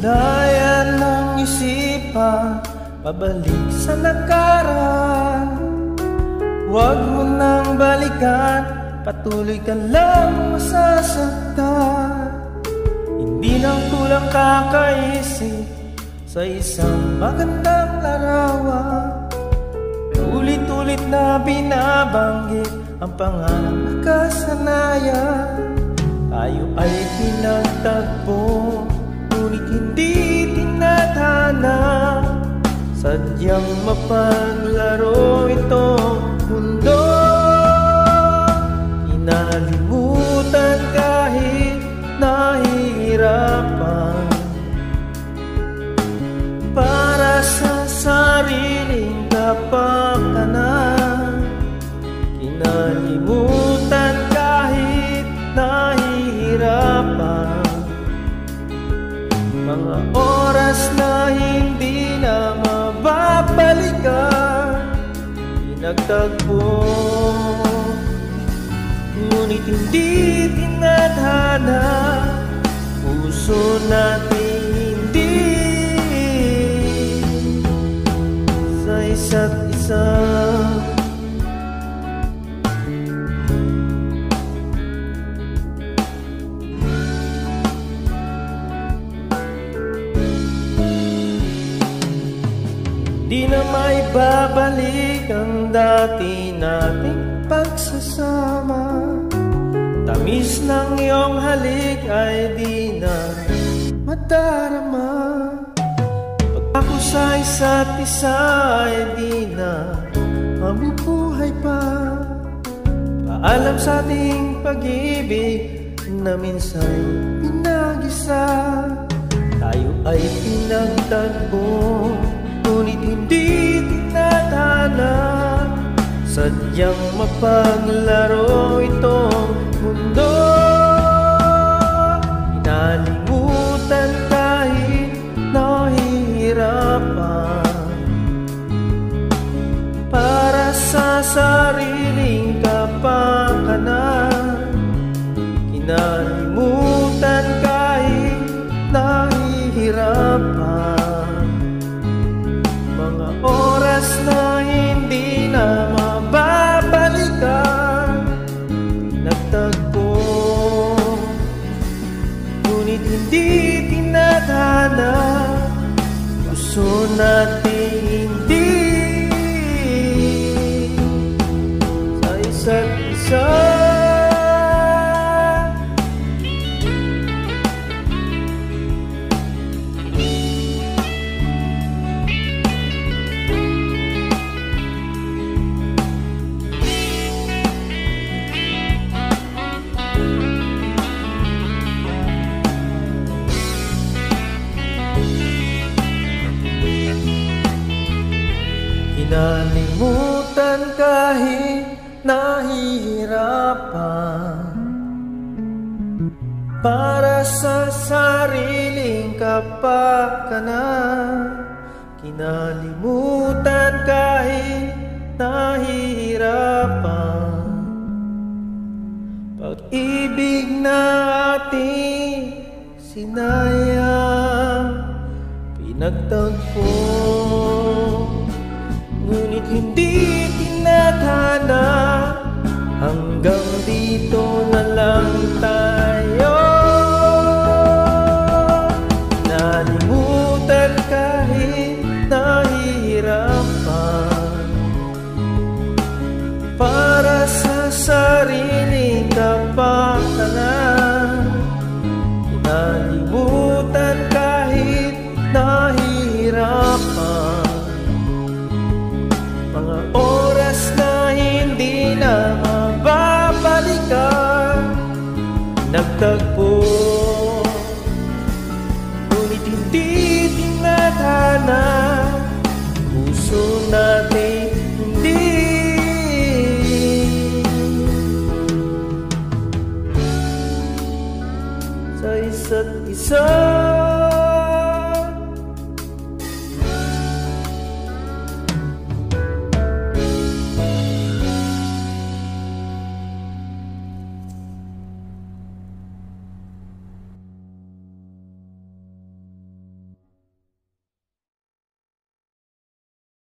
Laya ng isipan, pabalik sa nakaraan. Huwag mo nang balikan, patuloy ka lang masasaktan. Hindi nang kulang kakaisip sa isang magandang larawan. Ulit-ulit na binabanggit ang pangalan na kasanayan. Tayo ay pinagtagpo, ngunit hindi tinadhana. Sadyang mapaglaro itong mundo. Kinalimutan kahit nahihirapan, para sa sariling kapakanan. Kinalimutan kahit nahihirapan, mga oras na hindi na mababalikan. Pinagtagpo, ngunit hindi tinadhana. Puso natin hindi sa isa't isa. Di na maibabalik ang dati nating pagsasama. Tamis ng iyong halik ay di na madarama. Pag ako sa isa't isa ay di na mabubuhay pa. Paalam sa ating pag-ibig na minsan pinag-isa. Tayo ay pinagtagpo, ngunit hindi tinadhana. Sadyang mapaglaro itong mundo. Kinalimutan kahit nahihirapan, para sa sariling kapakanan. Kinalimutan kahit nahihirapan, mga oras na hindi na mababalikan. Pinagtagpo, ngunit hindi tinadhana. Puso natin hindi sa isa't isa. Kinalimutan kahit nahihirapan, para sa sariling kapakanan. Kinalimutan kahit nahihirapan, pag-ibig na ating sinayang. Pinagtagpo, ngunit hindi tinadhana. Hanggang dito na lang tayo. Nalimutan kahit nahihirapan, para sa sariling kapakanan. Nalimutan kahit nahihirapan, mga oras na hindi na mababalikan. Nagtagpo, ngunit hindi tinadhana. Puso natin hindi sa isa't isa.